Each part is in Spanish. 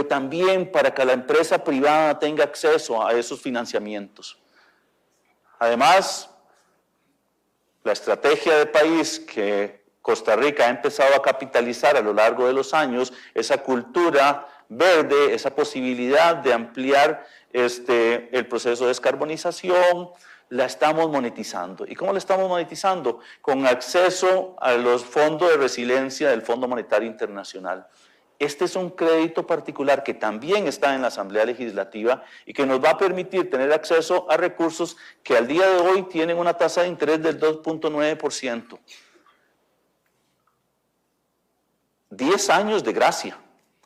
pero también para que la empresa privada tenga acceso a esos financiamientos. Además, la estrategia de país que Costa Rica ha empezado a capitalizar a lo largo de los años, esa cultura verde, esa posibilidad de ampliar el proceso de descarbonización, la estamos monetizando. ¿Y cómo la estamos monetizando? Con acceso a los fondos de resiliencia del Fondo Monetario Internacional. Este es un crédito particular que también está en la Asamblea Legislativa y que nos va a permitir tener acceso a recursos que al día de hoy tienen una tasa de interés del 2.9%. 10 años de gracia,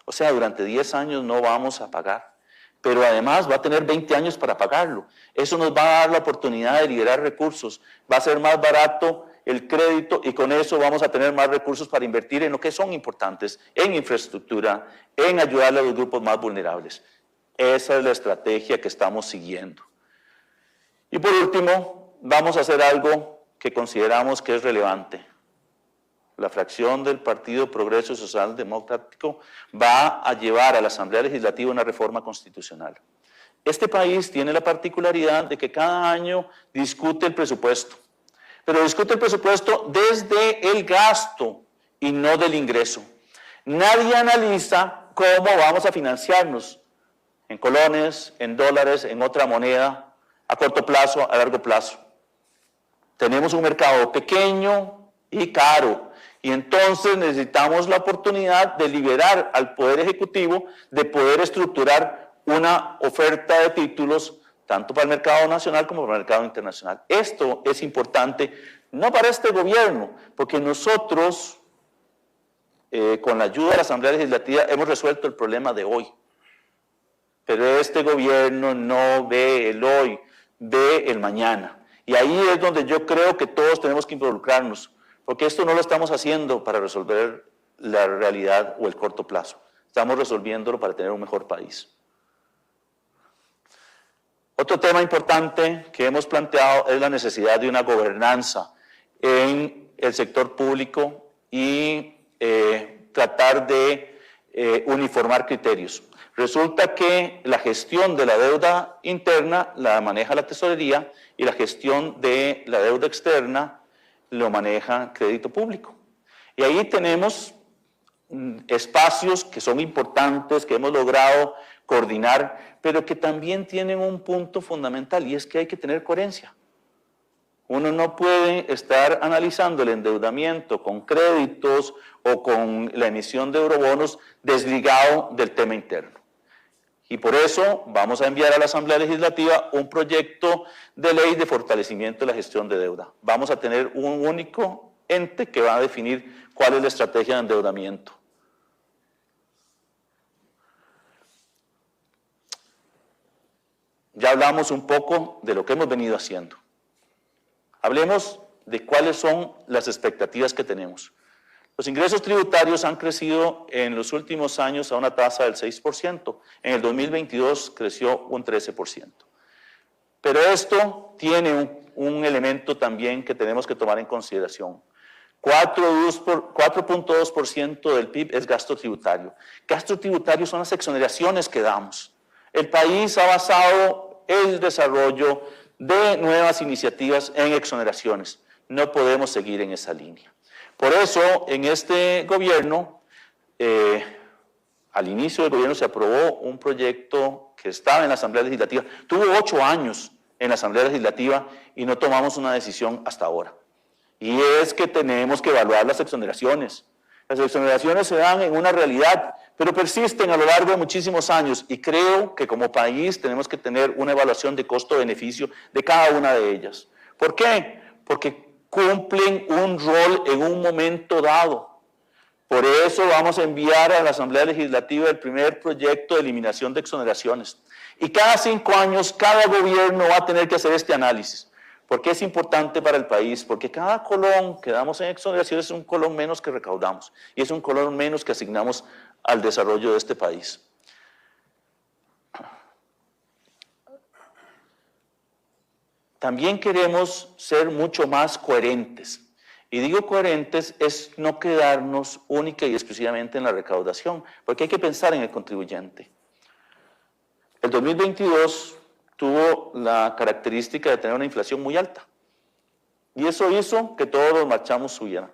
o sea, durante 10 años no vamos a pagar, pero además va a tener 20 años para pagarlo. Eso nos va a dar la oportunidad de liberar recursos, va a ser más barato el crédito y con eso vamos a tener más recursos para invertir en lo que son importantes, en infraestructura, en ayudarle a los grupos más vulnerables. Esa es la estrategia que estamos siguiendo. Y por último, vamos a hacer algo que consideramos que es relevante. La fracción del Partido Progreso Social Democrático va a llevar a la Asamblea Legislativa una reforma constitucional. Este país tiene la particularidad de que cada año discute el presupuesto, pero discute el presupuesto desde el gasto y no del ingreso. Nadie analiza cómo vamos a financiarnos en colones, en dólares, en otra moneda, a corto plazo, a largo plazo. Tenemos un mercado pequeño y caro. Y entonces necesitamos la oportunidad de liberar al Poder Ejecutivo de poder estructurar una oferta de títulos tanto para el mercado nacional como para el mercado internacional. Esto es importante, no para este gobierno, porque nosotros, con la ayuda de la Asamblea Legislativa, hemos resuelto el problema de hoy. Pero este gobierno no ve el hoy, ve el mañana. Y ahí es donde yo creo que todos tenemos que involucrarnos. Porque esto no lo estamos haciendo para resolver la realidad o el corto plazo. Estamos resolviéndolo para tener un mejor país. Otro tema importante que hemos planteado es la necesidad de una gobernanza en el sector público y tratar de uniformar criterios. Resulta que la gestión de la deuda interna la maneja la tesorería y la gestión de la deuda externa lo maneja crédito público. Y ahí tenemos espacios que son importantes, que hemos logrado coordinar, pero que también tienen un punto fundamental y es que hay que tener coherencia. Uno no puede estar analizando el endeudamiento con créditos o con la emisión de eurobonos desligado del tema interno. Y por eso vamos a enviar a la Asamblea Legislativa un proyecto de ley de fortalecimiento de la gestión de deuda. Vamos a tener un único ente que va a definir cuál es la estrategia de endeudamiento. Ya hablamos un poco de lo que hemos venido haciendo. Hablemos de cuáles son las expectativas que tenemos. Los ingresos tributarios han crecido en los últimos años a una tasa del 6%. En el 2022 creció un 13%. Pero esto tiene un elemento también que tenemos que tomar en consideración. 4.2% del PIB es gasto tributario. Gasto tributario son las exoneraciones que damos. El país ha basado el desarrollo de nuevas iniciativas en exoneraciones. No podemos seguir en esa línea. Por eso, en este gobierno, al inicio del gobierno se aprobó un proyecto que estaba en la Asamblea Legislativa. Tuvo 8 años en la Asamblea Legislativa y no tomamos una decisión hasta ahora. Y es que tenemos que evaluar las exoneraciones. Las exoneraciones se dan en una realidad, pero persisten a lo largo de muchísimos años y creo que como país tenemos que tener una evaluación de costo-beneficio de cada una de ellas. ¿Por qué? Porque cumplen un rol en un momento dado. Por eso vamos a enviar a la Asamblea Legislativa el primer proyecto de eliminación de exoneraciones. Y cada 5 años, cada gobierno va a tener que hacer este análisis. ¿Por qué es importante para el país? Porque cada colón que damos en exoneraciones es un colón menos que recaudamos. Y es un colón menos que asignamos al desarrollo de este país. También queremos ser mucho más coherentes. Y digo coherentes es no quedarnos única y exclusivamente en la recaudación, porque hay que pensar en el contribuyente. El 2022 tuvo la característica de tener una inflación muy alta. Y eso hizo que todos los marchamos subieran.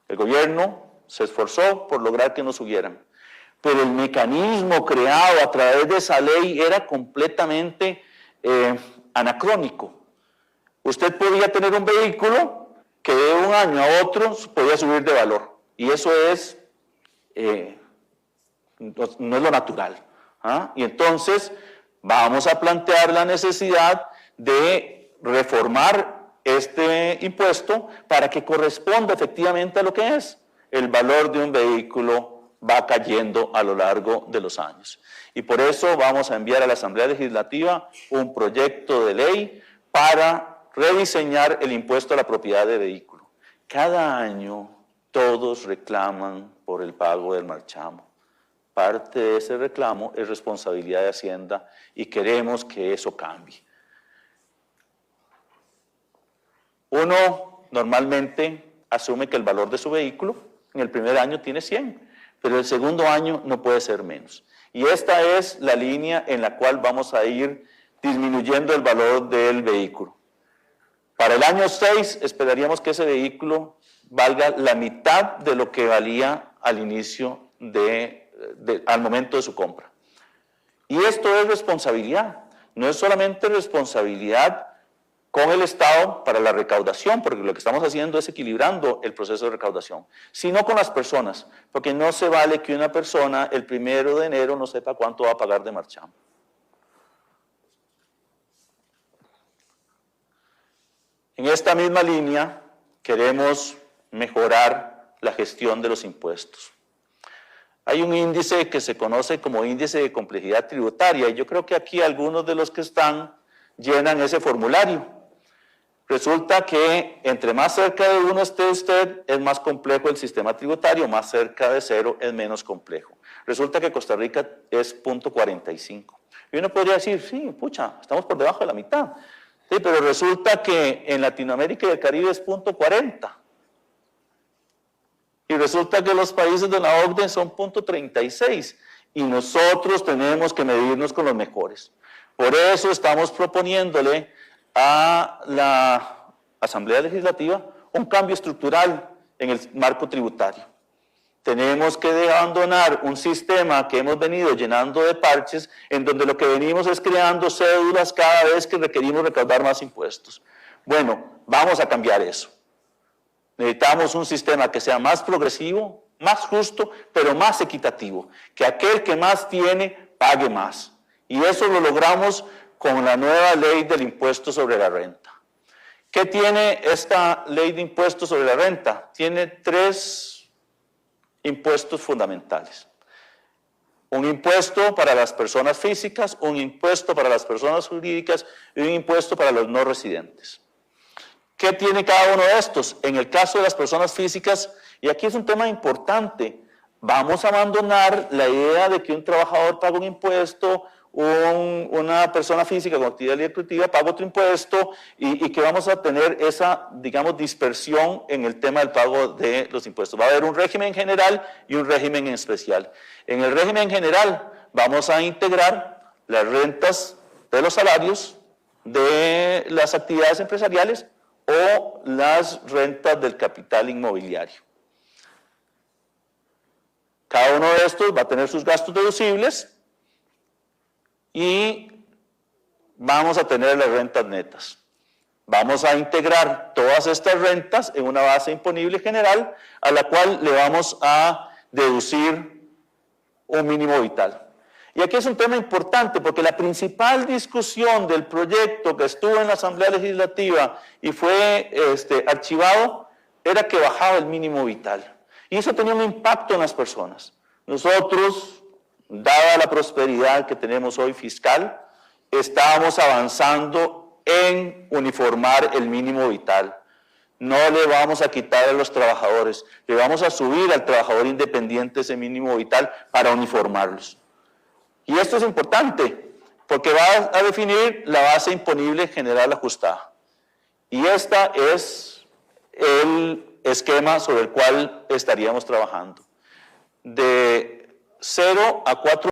El gobierno se esforzó por lograr que no subieran. Pero el mecanismo creado a través de esa ley era completamente anacrónico. Usted podía tener un vehículo que de un año a otro podía subir de valor. Y eso es, no es lo natural. ¿Ah? Y entonces vamos a plantear la necesidad de reformar este impuesto para que corresponda efectivamente a lo que es. El valor de un vehículo va cayendo a lo largo de los años. Y por eso vamos a enviar a la Asamblea Legislativa un proyecto de ley para rediseñar el impuesto a la propiedad de vehículo. Cada año todos reclaman por el pago del marchamo. Parte de ese reclamo es responsabilidad de Hacienda y queremos que eso cambie. Uno normalmente asume que el valor de su vehículo en el primer año tiene 100, pero el segundo año no puede ser menos. Y esta es la línea en la cual vamos a ir disminuyendo el valor del vehículo. Para el año 6 esperaríamos que ese vehículo valga la mitad de lo que valía al inicio al momento de su compra. Y esto es responsabilidad, no es solamente responsabilidad con el Estado para la recaudación, porque lo que estamos haciendo es equilibrando el proceso de recaudación, sino con las personas, porque no se vale que una persona el 1 de enero no sepa cuánto va a pagar de marchamo. En esta misma línea queremos mejorar la gestión de los impuestos. Hay un índice que se conoce como índice de complejidad tributaria y yo creo que aquí algunos de los que están llenan ese formulario. Resulta que entre más cerca de 1 esté usted, es más complejo el sistema tributario, más cerca de 0 es menos complejo. Resulta que Costa Rica es 0.45. Y uno podría decir, sí, pucha, estamos por debajo de la mitad. Sí, pero resulta que en Latinoamérica y el Caribe es 0.40. Y resulta que los países de la OCDE son 0.36. Y nosotros tenemos que medirnos con los mejores. Por eso estamos proponiéndole a la Asamblea Legislativa un cambio estructural en el marco tributario. Tenemos que abandonar un sistema que hemos venido llenando de parches, en donde lo que venimos es creando cédulas cada vez que requerimos recaudar más impuestos. Bueno, vamos a cambiar eso. Necesitamos un sistema que sea más progresivo, más justo, pero más equitativo. Que aquel que más tiene, pague más. Y eso lo logramos con la nueva ley del impuesto sobre la renta. ¿Qué tiene esta ley de impuesto sobre la renta? Tiene 3 impuestos fundamentales. Un impuesto para las personas físicas, un impuesto para las personas jurídicas y un impuesto para los no residentes. ¿Qué tiene cada uno de estos? En el caso de las personas físicas, y aquí es un tema importante, vamos a abandonar la idea de que un trabajador paga un impuesto, una persona física con actividad lucrativa paga otro impuesto y que vamos a tener esa, digamos, dispersión en el tema del pago de los impuestos. Va a haber un régimen general y un régimen especial. En el régimen general vamos a integrar las rentas de los salarios de las actividades empresariales o las rentas del capital inmobiliario. Cada uno de estos va a tener sus gastos deducibles y vamos a tener las rentas netas. Vamos a integrar todas estas rentas en una base imponible general a la cual le vamos a deducir un mínimo vital. Y aquí es un tema importante porque la principal discusión del proyecto que estuvo en la Asamblea Legislativa y fue archivado era que bajaba el mínimo vital. Y eso tenía un impacto en las personas. Nosotros, dada la prosperidad que tenemos hoy fiscal, estábamos avanzando en uniformar el mínimo vital. No le vamos a quitar a los trabajadores, le vamos a subir al trabajador independiente ese mínimo vital para uniformarlos. Y esto es importante, porque va a definir la base imponible general ajustada. Y esta es el esquema sobre el cual estaríamos trabajando. De 0 a 4